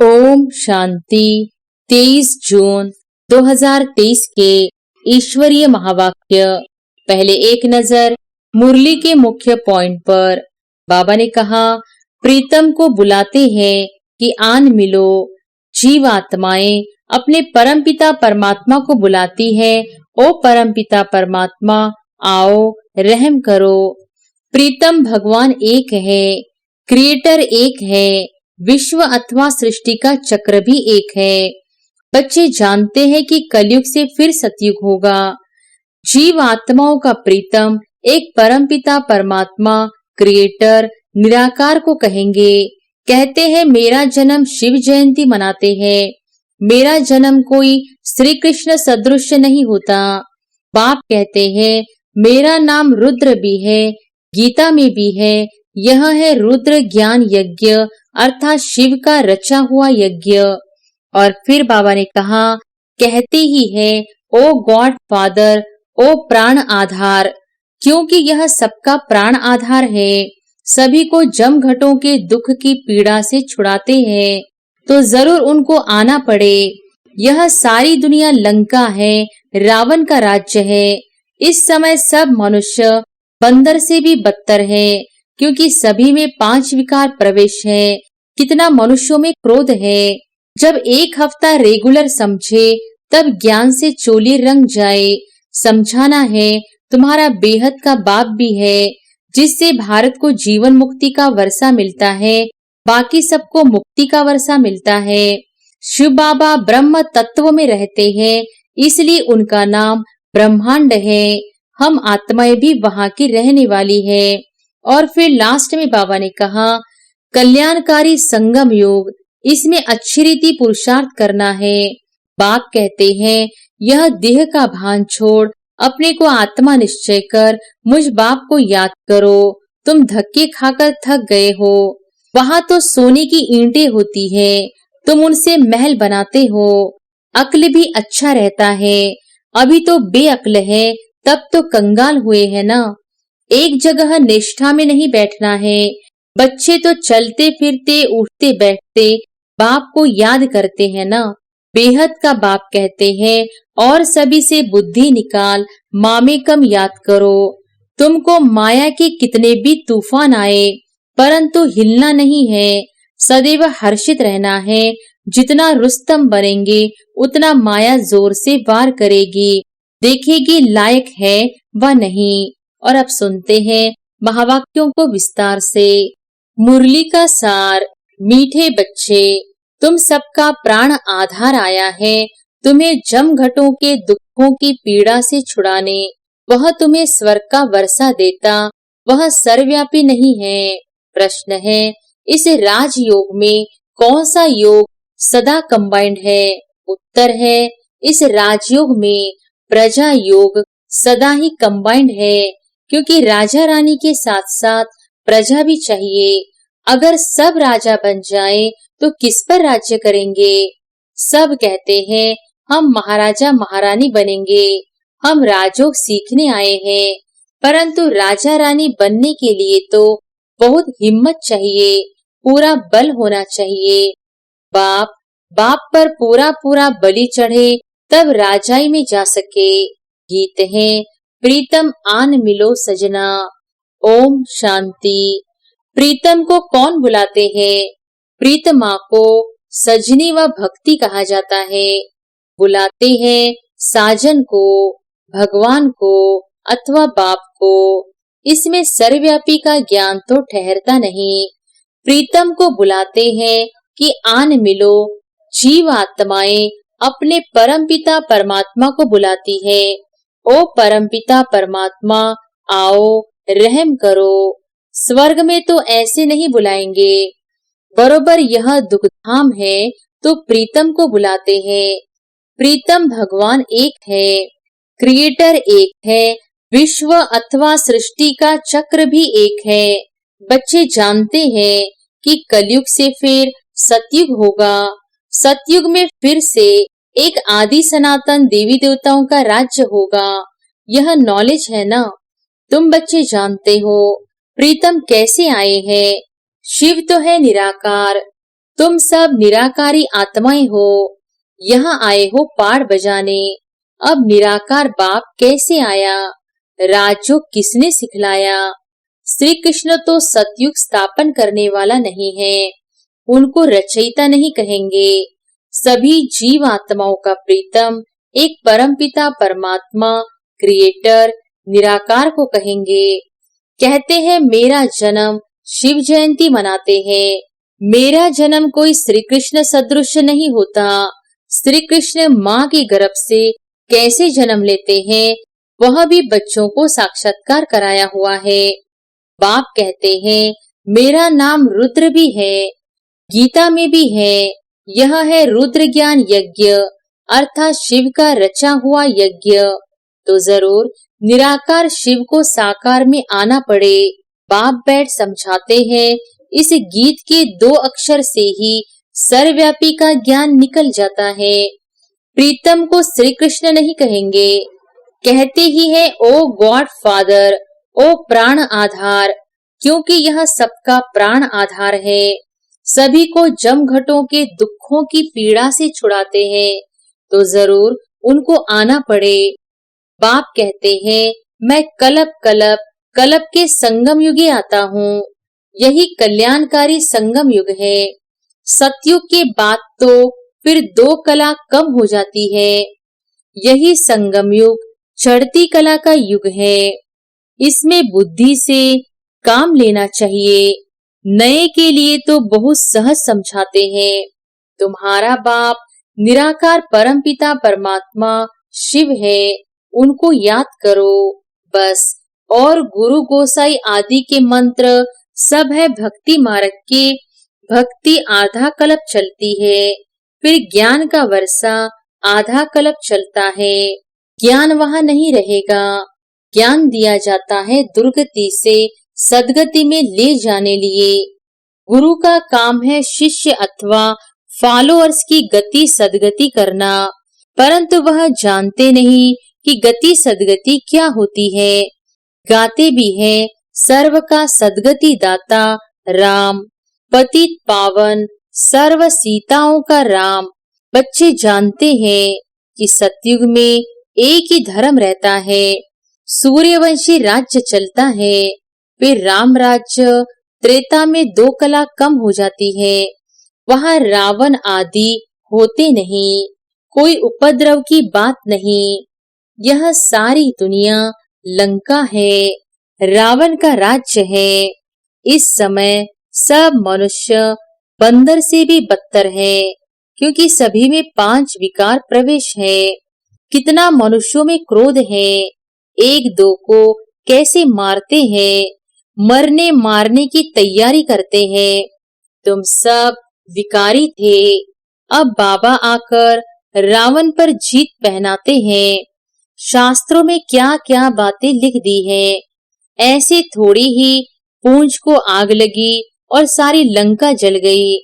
ओम शांति। 23 जून 2023 के ईश्वरीय महावाक्य। पहले एक नजर मुरली के मुख्य पॉइंट पर। बाबा ने कहा, प्रीतम को बुलाते हैं कि आन मिलो। जीव आत्माएं अपने परमपिता परमात्मा को बुलाती है, ओ परमपिता परमात्मा आओ रहम करो। प्रीतम भगवान एक है, क्रिएटर एक है, विश्व अथवा सृष्टि का चक्र भी एक है। बच्चे जानते हैं कि कलयुग से फिर सतयुग होगा। जीव आत्माओं का प्रीतम एक परमपिता परमात्मा क्रिएटर निराकार को कहेंगे। कहते हैं मेरा जन्म शिव जयंती मनाते हैं, मेरा जन्म कोई श्री कृष्ण सदृश नहीं होता। बाप कहते हैं मेरा नाम रुद्र भी है, गीता में भी है, यह है रुद्र ज्ञान यज्ञ अर्थात शिव का रचा हुआ यज्ञ। और फिर बाबा ने कहा, कहते ही है ओ गॉड फादर, ओ प्राण आधार, क्योंकि यह सबका प्राण आधार है। सभी को जम घटों के दुख की पीड़ा से छुड़ाते हैं, तो जरूर उनको आना पड़े। यह सारी दुनिया लंका है, रावण का राज्य है। इस समय सब मनुष्य बंदर से भी बदतर है, क्योंकि सभी में 5 विकार प्रवेश है। कितना मनुष्यों में क्रोध है। जब एक हफ्ता रेगुलर समझे तब ज्ञान से चोली रंग जाए। समझाना है तुम्हारा बेहद का बाप भी है, जिससे भारत को जीवन मुक्ति का वर्षा मिलता है, बाकी सबको मुक्ति का वर्षा मिलता है। शिव बाबा ब्रह्म तत्व में रहते हैं, इसलिए उनका नाम ब्रह्मांड है। हम आत्माएं भी वहां की रहने वाली है। और फिर लास्ट में बाबा ने कहा, कल्याणकारी संगम योग, इसमें अच्छी रीति पुरुषार्थ करना है। बाप कहते हैं यह देह का भान छोड़ अपने को आत्मा निश्चय कर मुझ बाप को याद करो। तुम धक्के खाकर थक गए हो, वहां तो सोने की ईंटें होती है, तुम उनसे महल बनाते हो। अक्ल भी अच्छा रहता है, अभी तो बेअक्ल है, तब तो कंगाल हुए है ना। एक जगह निष्ठा में नहीं बैठना है। बच्चे तो चलते फिरते उठते बैठते बाप को याद करते हैं ना। बेहद का बाप कहते हैं और सभी से बुद्धि निकाल, माँ में कम याद करो। तुमको माया के कितने भी तूफान आए, परंतु हिलना नहीं है, सदैव हर्षित रहना है। जितना रुस्तम बनेंगे उतना माया जोर से वार करेगी, देखेगी लायक है व नहीं। और अब सुनते हैं महावाक्यों को विस्तार से। मुरली का सार। मीठे बच्चे, तुम सबका प्राण आधार आया है तुम्हें जम घटों के दुखों की पीड़ा से छुड़ाने। वह तुम्हें स्वर्ग का वर्षा देता, वह सर्वव्यापी नहीं है। प्रश्न है, इस राजयोग में कौन सा योग सदा कंबाइंड है? उत्तर है, इस राजयोग में प्रजा योग सदा ही कंबाइंड है, क्योंकि राजा रानी के साथ साथ प्रजा भी चाहिए। अगर सब राजा बन जाए तो किस पर राज्य करेंगे? सब कहते हैं हम महाराजा महारानी बनेंगे, हम राजयोग सीखने आए हैं, परंतु राजा रानी बनने के लिए तो बहुत हिम्मत चाहिए, पूरा बल होना चाहिए। बाप पर पूरा पूरा बलि चढ़े तब राजाई में जा सके। गीत है, प्रीतम आन मिलो सजना। ओम शांति। प्रीतम को कौन बुलाते हैं? प्रीतमा को सजनी व भक्ति कहा जाता है। बुलाते हैं साजन को, भगवान को अथवा बाप को। इसमें सर्वव्यापी का ज्ञान तो ठहरता नहीं। प्रीतम को बुलाते हैं कि आन मिलो। जीव आत्माएं अपने परमपिता परमात्मा को बुलाती है, ओ परमपिता परमात्मा आओ रहम करो। स्वर्ग में तो ऐसे नहीं बुलाएंगे। बरोबर यह दुखधाम है तो प्रीतम को बुलाते हैं। प्रीतम भगवान एक है, क्रिएटर एक है, विश्व अथवा सृष्टि का चक्र भी एक है। बच्चे जानते हैं कि कलयुग से फिर सतयुग होगा। सतयुग में फिर से एक आदि सनातन देवी देवताओं का राज्य होगा। यह नॉलेज है ना। तुम बच्चे जानते हो प्रीतम कैसे आए हैं। शिव तो है निराकार, तुम सब निराकारी आत्माएं हो, यहाँ आए हो पाड़ बजाने। अब निराकार बाप कैसे आया, राजयोग किसने सिखलाया? श्री कृष्ण तो सतयुग स्थापन करने वाला नहीं है, उनको रचयिता नहीं कहेंगे। सभी जीव आत्माओं का प्रीतम एक परमपिता परमात्मा क्रिएटर निराकार को कहेंगे। कहते हैं मेरा जन्म शिव जयंती मनाते हैं। मेरा जन्म कोई श्री कृष्ण सदृश नहीं होता। श्री कृष्ण माँ के गर्भ से कैसे जन्म लेते हैं, वह भी बच्चों को साक्षात्कार कराया हुआ है। बाप कहते हैं मेरा नाम रुद्र भी है, गीता में भी है। यह है रुद्र ज्ञान यज्ञ, अर्थात शिव का रचा हुआ यज्ञ। तो जरूर निराकार शिव को साकार में आना पड़े। बाप बैठ समझाते हैं इस गीत के 2 अक्षर से ही सर्वव्यापी का ज्ञान निकल जाता है। प्रीतम को श्री कृष्ण नहीं कहेंगे, कहते ही है ओ गॉड फादर, ओ प्राण आधार, क्योंकि यह सबका प्राण आधार है। सभी को जमघटों के दुखों की पीड़ा से छुड़ाते हैं, तो जरूर उनको आना पड़े। बाप कहते हैं मैं कल्प कल्प कल्प के संगम युगे आता हूँ। यही कल्याणकारी संगम युग है। सतयुग के बाद तो फिर 2 कला कम हो जाती है। यही संगम युग चढ़ती कला का युग है। इसमें बुद्धि से काम लेना चाहिए। नए के लिए तो बहुत सहज समझाते हैं। तुम्हारा बाप निराकार परमपिता परमात्मा शिव है, उनको याद करो बस। और गुरु गोसाई आदि के मंत्र सब है भक्ति मार्ग के। भक्ति आधा कल्प चलती है, फिर ज्ञान का वर्षा आधा कल्प चलता है। ज्ञान वहां नहीं रहेगा। ज्ञान दिया जाता है दुर्गति से सदगति में ले जाने लिए। गुरु का काम है शिष्य अथवा फॉलोअर्स की गति सदगति करना, परंतु वह जानते नहीं कि गति सदगति क्या होती है। गाते भी हैं सर्व का सदगति दाता राम, पतित पावन सर्व सीताओं का राम। बच्चे जानते हैं कि सतयुग में एक ही धर्म रहता है। सूर्यवंशी राज्य चलता है, फिर राम राज्य। त्रेता में 2 कला कम हो जाती है। वहाँ रावण आदि होते नहीं, कोई उपद्रव की बात नहीं। यह सारी दुनिया लंका है, रावण का राज्य है। इस समय सब मनुष्य बंदर से भी बदतर है, क्योंकि सभी में 5 विकार प्रवेश है। कितना मनुष्यों में क्रोध है, 1-2 को कैसे मारते हैं, मरने मारने की तैयारी करते हैं। तुम सब विकारी थे, अब बाबा आकर रावण पर जीत पहनाते हैं। शास्त्रों में क्या क्या बातें लिख दी है। ऐसे थोड़ी ही पूंछ को आग लगी और सारी लंका जल गई।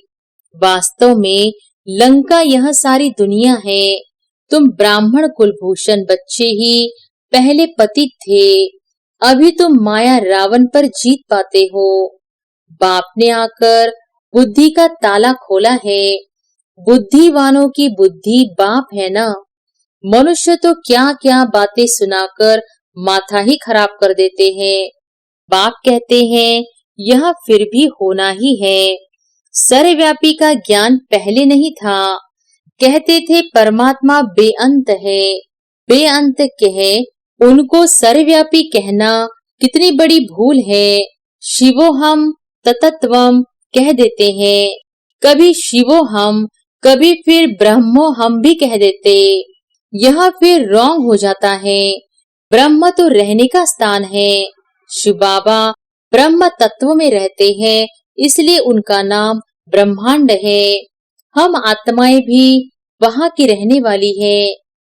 वास्तव में लंका यह सारी दुनिया है। तुम ब्राह्मण कुलभूषण बच्चे ही पहले पतित थे, अभी तुम माया रावण पर जीत पाते हो। बाप ने आकर बुद्धि का ताला खोला है। बुद्धिवानों की बुद्धि बाप है ना। मनुष्य तो क्या क्या बातें सुनाकर माथा ही खराब कर देते हैं। बाप कहते हैं यह फिर भी होना ही है। सर्वव्यापी का ज्ञान पहले नहीं था। कहते थे परमात्मा बेअंत है, बेअंत कहे उनको सर्वव्यापी कहना कितनी बड़ी भूल है। शिवोहम ततत्वम कह देते हैं। कभी शिवोहम, कभी फिर ब्रह्मोहम भी कह देते। यह फिर रॉन्ग हो जाता है। ब्रह्म तो रहने का स्थान है। शिव बाबा ब्रह्म तत्व में रहते हैं, इसलिए उनका नाम ब्रह्मांड है। हम आत्माएं भी वहाँ की रहने वाली है।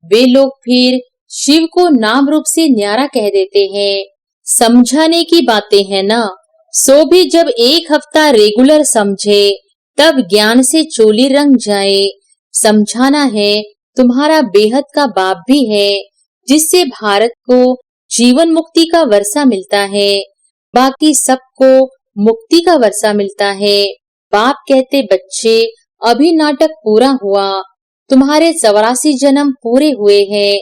वे लोग फिर शिव को नाम रूप से न्यारा कह देते हैं। समझाने की बातें है ना, सो भी जब 1 हफ्ता रेगुलर समझे तब ज्ञान से चोली रंग जाए। समझाना है तुम्हारा बेहद का बाप भी है, जिससे भारत को जीवन मुक्ति का वर्षा मिलता है, बाकी सबको मुक्ति का वर्षा मिलता है। बाप कहते, बच्चे अभी नाटक पूरा हुआ, तुम्हारे 84 जन्म पूरे हुए हैं,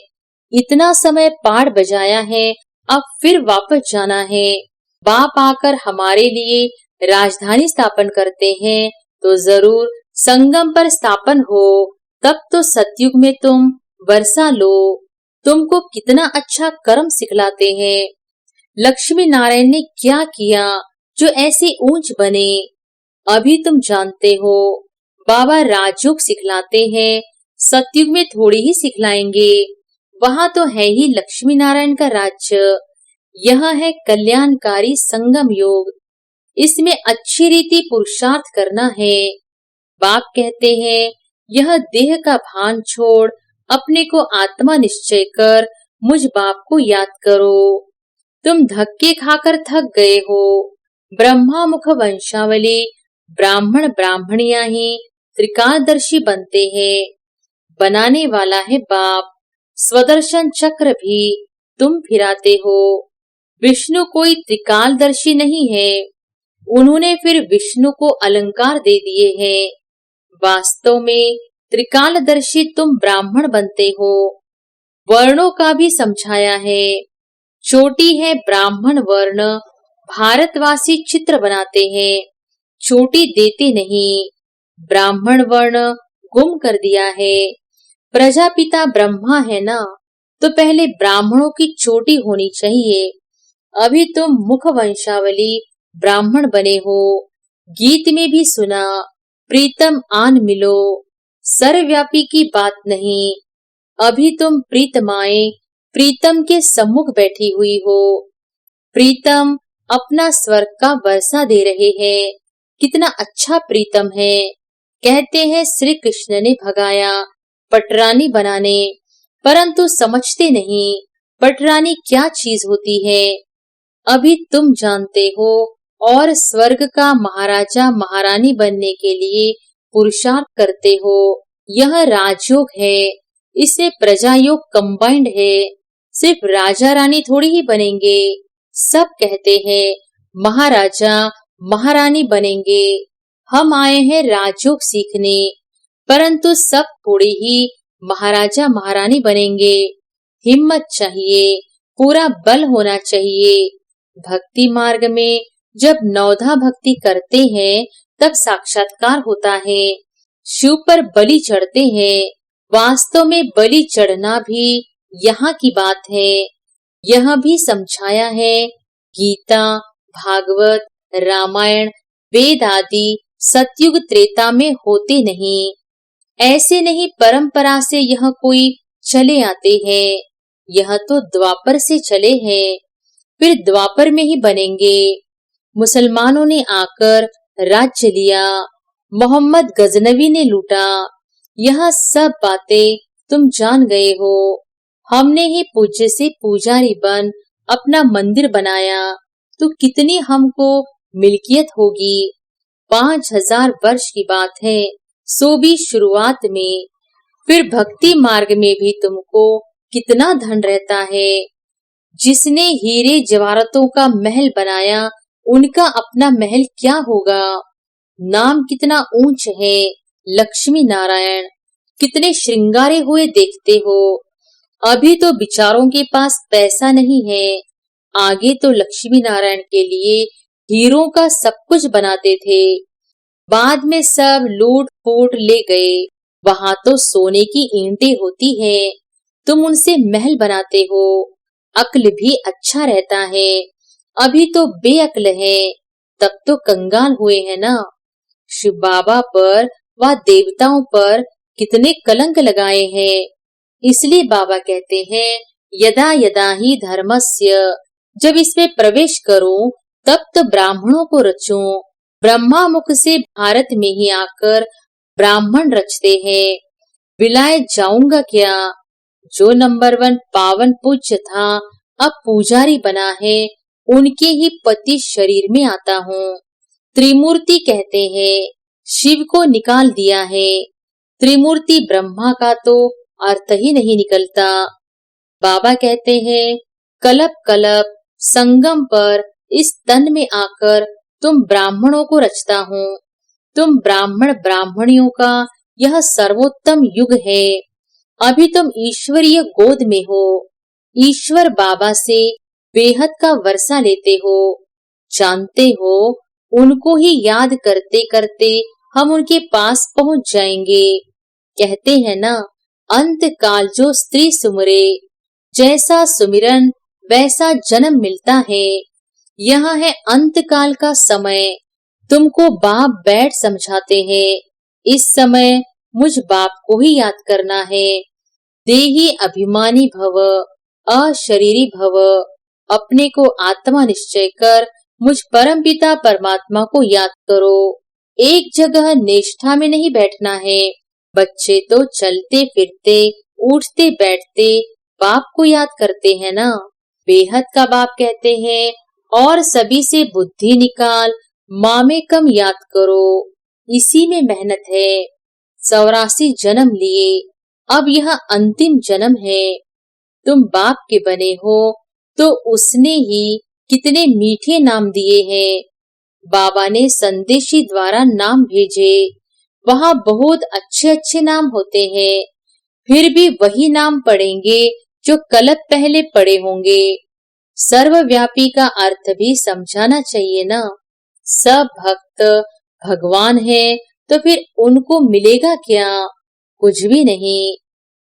इतना समय पाठ बजाया है, अब फिर वापस जाना है। बाप आकर हमारे लिए राजधानी स्थापन करते हैं तो जरूर संगम पर स्थापन हो, तब तो सतयुग में तुम वर्षा लो। तुमको कितना अच्छा कर्म सिखलाते हैं। लक्ष्मी नारायण ने क्या किया जो ऐसे ऊंच बने? अभी तुम जानते हो। बाबा राजयोग सिखलाते हैं, सतयुग में थोड़ी ही सिखलाएंगे, वहां तो है ही लक्ष्मी नारायण का राज्य। यह है कल्याणकारी संगम योग, इसमें अच्छी रीति पुरुषार्थ करना है। बाप कहते हैं, यह देह का भान छोड़ अपने को आत्मा निश्चय कर मुझ बाप को याद करो। तुम धक्के खाकर थक गए हो। ब्रह्मा मुख वंशावली ब्राह्मण ब्राह्मणियां ही त्रिकालदर्शी बनते हैं। बनाने वाला है बाप। स्वदर्शन चक्र भी तुम फिराते हो। विष्णु कोई त्रिकालदर्शी नहीं है, उन्होंने फिर विष्णु को अलंकार दे दिए हैं। वास्तव में त्रिकालदर्शी तुम ब्राह्मण बनते हो। वर्णों का भी समझाया है। चोटी है ब्राह्मण वर्ण, भारतवासी चित्र बनाते हैं, चोटी देते नहीं। ब्राह्मण वर्ण गुम कर दिया है। प्रजापिता ब्रह्मा है ना, तो पहले ब्राह्मणों की चोटी होनी चाहिए। अभी तुम मुख वंशावली ब्राह्मण बने हो। गीत में भी सुना, प्रीतम आन मिलो, सर्वव्यापी की बात नहीं। अभी तुम प्रीतमाएं प्रीतम के सम्मुख बैठी हुई हो। प्रीतम अपना स्वर्ग का वर्षा दे रहे हैं। कितना अच्छा प्रीतम है। कहते हैं श्री कृष्ण ने भगाया पटरानी बनाने, परंतु समझते नहीं पटरानी क्या चीज होती है। अभी तुम जानते हो और स्वर्ग का महाराजा महारानी बनने के लिए पुरुषार्थ करते हो। यह राजयोग है, इससे प्रजा योग कंबाइंड है। सिर्फ राजा रानी थोड़ी ही बनेंगे। सब कहते हैं महाराजा महारानी बनेंगे। हम आए हैं राजयोग सीखने, परंतु सब थोड़ी ही महाराजा महारानी बनेंगे। हिम्मत चाहिए, पूरा बल होना चाहिए। भक्ति मार्ग में जब नवधा भक्ति करते हैं तब साक्षात्कार होता है। शिव पर बलि चढ़ते हैं। वास्तव में बलि चढ़ना भी यहाँ की बात है। यह भी समझाया है। गीता, भागवत, रामायण, वेद आदि सतयुग त्रेता में होते नहीं। ऐसे नहीं परंपरा से यह कोई चले आते हैं। यह तो द्वापर से चले हैं, फिर द्वापर में ही बनेंगे। मुसलमानों ने आकर राज्य लिया, मोहम्मद गजनवी ने लूटा। यह सब बातें तुम जान गए हो। हमने ही पूज्य से पुजारी बन अपना मंदिर बनाया, तो कितनी हमको मिल्कियत होगी। 5000 वर्ष की बात है, सो भी शुरुआत में। फिर भक्ति मार्ग में भी तुमको कितना धन रहता है। जिसने हीरे जवाहरातों का महल बनाया, उनका अपना महल क्या होगा। नाम कितना ऊंच है, लक्ष्मी नारायण। कितने श्रृंगारे हुए देखते हो। अभी तो बिचारों के पास पैसा नहीं है, आगे तो लक्ष्मी नारायण के लिए हीरों का सब कुछ बनाते थे। बाद में सब लूट फूट ले गए। वहां तो सोने की ईंटें होती है, तुम उनसे महल बनाते हो। अक्ल भी अच्छा रहता है। अभी तो बेअक्ल है, तब तो कंगाल हुए हैं ना। शिव बाबा पर व देवताओं पर कितने कलंक लगाए हैं। इसलिए बाबा कहते हैं, यदा यदा ही धर्मस्य, जब इसमें प्रवेश करूं तब तो ब्राह्मणों को रचूं। ब्रह्मा मुख से भारत में ही आकर ब्राह्मण रचते हैं। विलायत जाऊंगा क्या? जो नंबर 1 पावन पूज्य था, अब पुजारी बना है, उनके ही पति शरीर में आता हूँ। त्रिमूर्ति कहते हैं, शिव को निकाल दिया है। त्रिमूर्ति ब्रह्मा का तो अर्थ ही नहीं निकलता। बाबा कहते हैं, कलप कलप संगम पर इस तन में आकर तुम ब्राह्मणों को रचता हूँ। तुम ब्राह्मण ब्राह्मणियों का यह सर्वोत्तम युग है। अभी तुम ईश्वरीय गोद में हो, ईश्वर बाबा से बेहद का वर्षा लेते हो। जानते हो, उनको ही याद करते करते हम उनके पास पहुंच जाएंगे। कहते हैं ना, अंत काल जो स्त्री सुमरे, जैसा सुमिरन वैसा जन्म मिलता है। यह है अंत काल का समय। तुमको बाप बैठ समझाते हैं, इस समय मुझ बाप को ही याद करना है। देही अभिमानी भव, अशरीरी भव। अपने को आत्मा निश्चय कर मुझ परम पिता परमात्मा को याद करो। एक जगह निष्ठा में नहीं बैठना है। बच्चे तो चलते फिरते उठते बैठते बाप को याद करते हैं ना। बेहद का बाप कहते हैं, और सभी से बुद्धि निकाल, माँ में कम याद करो। इसी में मेहनत है। 84 जन्म लिए, अब यह अंतिम जन्म है। तुम बाप के बने हो तो उसने ही कितने मीठे नाम दिए हैं। बाबा ने संदेशी द्वारा नाम भेजे, वहाँ बहुत अच्छे अच्छे नाम होते हैं। फिर भी वही नाम पढ़ेंगे जो कल्प पहले पढ़े होंगे। सर्वव्यापी का अर्थ भी समझाना चाहिए ना। सब भक्त भगवान है तो फिर उनको मिलेगा क्या? कुछ भी नहीं।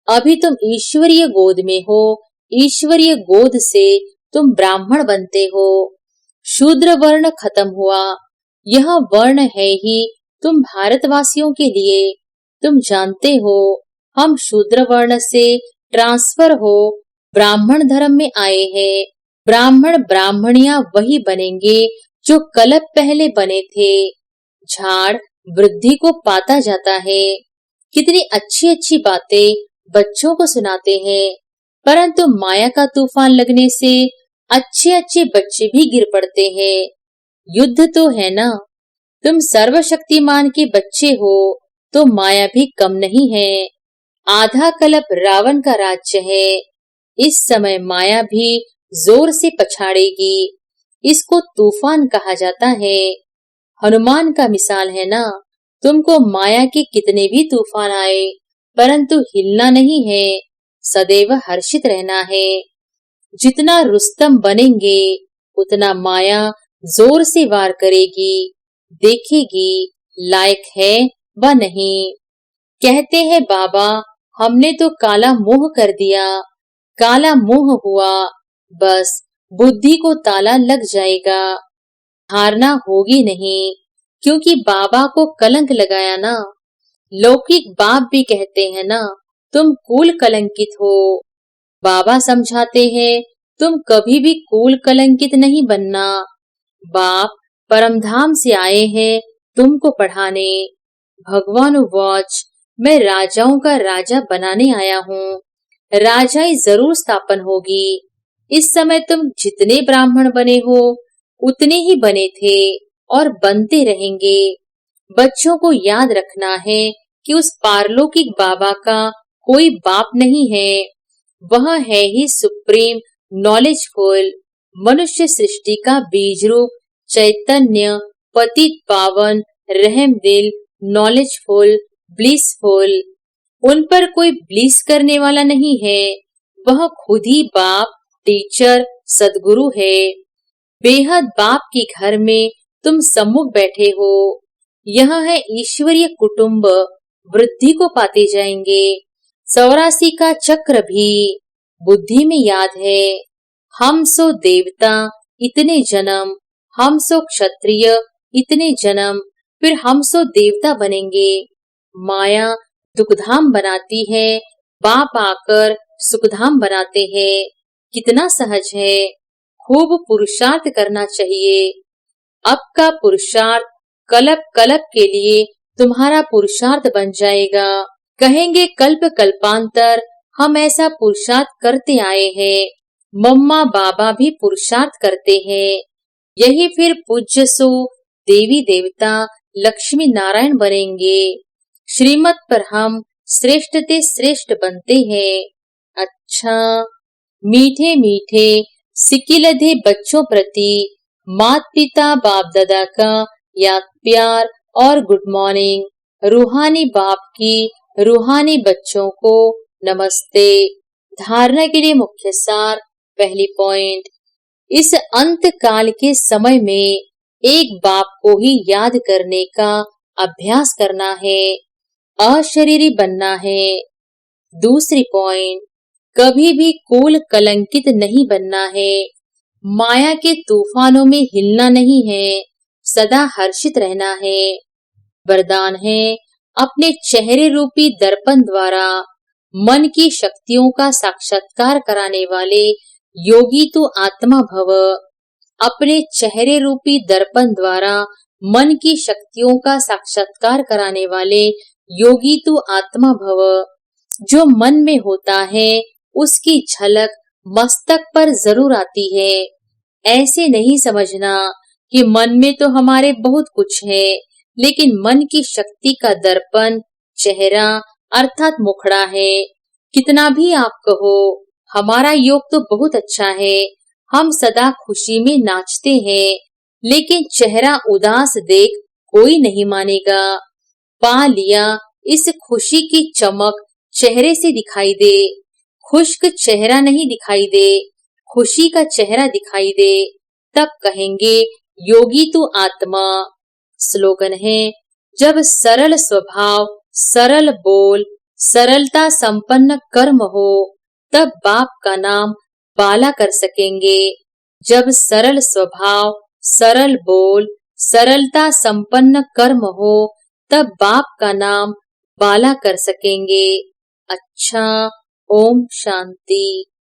अभी तुम ईश्वरीय गोद में हो, ईश्वरीय गोद से तुम ब्राह्मण बनते हो। शूद्र वर्ण खत्म हुआ, यह वर्ण है ही तुम भारतवासियों के लिए। तुम जानते हो, हम शूद्र वर्ण से ट्रांसफर हो ब्राह्मण धर्म में आए हैं। ब्राह्मण ब्राह्मणियां वही बनेंगे जो कल्प पहले बने थे। झाड़ वृद्धि को पाता जाता है। कितनी अच्छी अच्छी बातें बच्चों को सुनाते हैं, परंतु माया का तूफान लगने से अच्छे अच्छे बच्चे भी गिर पड़ते हैं। युद्ध तो है ना। तुम सर्वशक्तिमान के बच्चे हो तो माया भी कम नहीं है। आधा कल्प रावण का राज्य है। इस समय माया भी जोर से पछाड़ेगी। इसको तूफान कहा जाता है। हनुमान का मिसाल है ना। तुमको माया के कितने भी तूफान आए, परंतु हिलना नहीं है, सदैव हर्षित रहना है। जितना रुस्तम बनेंगे उतना माया जोर से वार करेगी, देखेगी लायक है व नहीं। कहते हैं बाबा, हमने तो काला मोह कर दिया। काला मोह हुआ, बस बुद्धि को ताला लग जाएगा। हारना होगी नहीं, क्योंकि बाबा को कलंक लगाया ना। लौकिक बाप भी कहते हैं ना, तुम कुल कलंकित हो। बाबा समझाते हैं, तुम कभी भी कुल कलंकित नहीं बनना। बाप परमधाम से आए हैं तुमको पढ़ाने। भगवान वाच, मैं राजाओं का राजा बनाने आया हूँ। राजाई जरूर स्थापन होगी। इस समय तुम जितने ब्राह्मण बने हो उतने ही बने थे और बनते रहेंगे। बच्चों को याद रखना है कि उस पारलौकिक बाबा का कोई बाप नहीं है। वह है ही सुप्रीम नॉलेजफुल, मनुष्य सृष्टि का बीज रूप चैतन्य, पतित पावन, रहम दिल, नॉलेजफुल, ब्लिसफुल। उन पर कोई ब्लिस करने वाला नहीं है। वह खुद ही बाप, टीचर, सदगुरु है। बेहद बाप के घर में तुम सम्मुख बैठे हो। यह है ईश्वरीय कुटुंब। वृद्धि को पाते जाएंगे। 84 का चक्र भी बुद्धि में याद है। हम सो देवता इतने जन्म, हम सो क्षत्रिय इतने जन्म, फिर हम सो देवता बनेंगे। माया दुखधाम बनाती है, बाप आकर सुखधाम बनाते हैं। कितना सहज है। खूब पुरुषार्थ करना चाहिए। अब का पुरुषार्थ कल्प कल्प के लिए तुम्हारा पुरुषार्थ बन जाएगा। कहेंगे कल्प कल्पांतर हम ऐसा पुरुषार्थ करते आए हैं। मम्मा बाबा भी पुरुषार्थ करते हैं। यही फिर पूज्य सो देवी देवता लक्ष्मी नारायण बनेंगे। श्रीमत पर हम श्रेष्ठ ते श्रेष्ठ बनते हैं। अच्छा, मीठे मीठे सिकिलधे बच्चों प्रति मात पिता बाप दादा का याद प्यार और गुड मॉर्निंग। रूहानी बाप की रूहानी बच्चों को नमस्ते। धारणा के लिए मुख्य सार। पहली पॉइंट, इस अंत काल के समय में एक बाप को ही याद करने का अभ्यास करना है, अशरीरी बनना है। दूसरी पॉइंट, कभी भी कुल कलंकित नहीं बनना है, माया के तूफानों में हिलना नहीं है, सदा हर्षित रहना है। वरदान है, अपने चेहरे रूपी दर्पण द्वारा मन की शक्तियों का साक्षात्कार कराने वाले योगी तो आत्मा भव। अपने चेहरे रूपी दर्पण द्वारा मन की शक्तियों का साक्षात्कार कराने वाले योगी तो आत्मा भव। जो मन में होता है उसकी झलक मस्तक पर जरूर आती है। ऐसे नहीं समझना कि मन में तो हमारे बहुत कुछ है, लेकिन मन की शक्ति का दर्पण चेहरा अर्थात मुखड़ा है। कितना भी आप कहो, हमारा योग तो बहुत अच्छा है, हम सदा खुशी में नाचते हैं, लेकिन चेहरा उदास देख कोई नहीं मानेगा। पा लिया, इस खुशी की चमक चेहरे से दिखाई दे, खुश्क चेहरा नहीं दिखाई दे, खुशी का चेहरा दिखाई दे, तब कहेंगे योगी तो आत्मा। स्लोगन है, जब सरल स्वभाव, सरल बोल, सरलता संपन्न कर्म हो, तब बाप का नाम बाला कर सकेंगे। जब सरल स्वभाव, सरल बोल, सरलता संपन्न कर्म हो, तब बाप का नाम बाला कर सकेंगे। अच्छा, ओम शांति।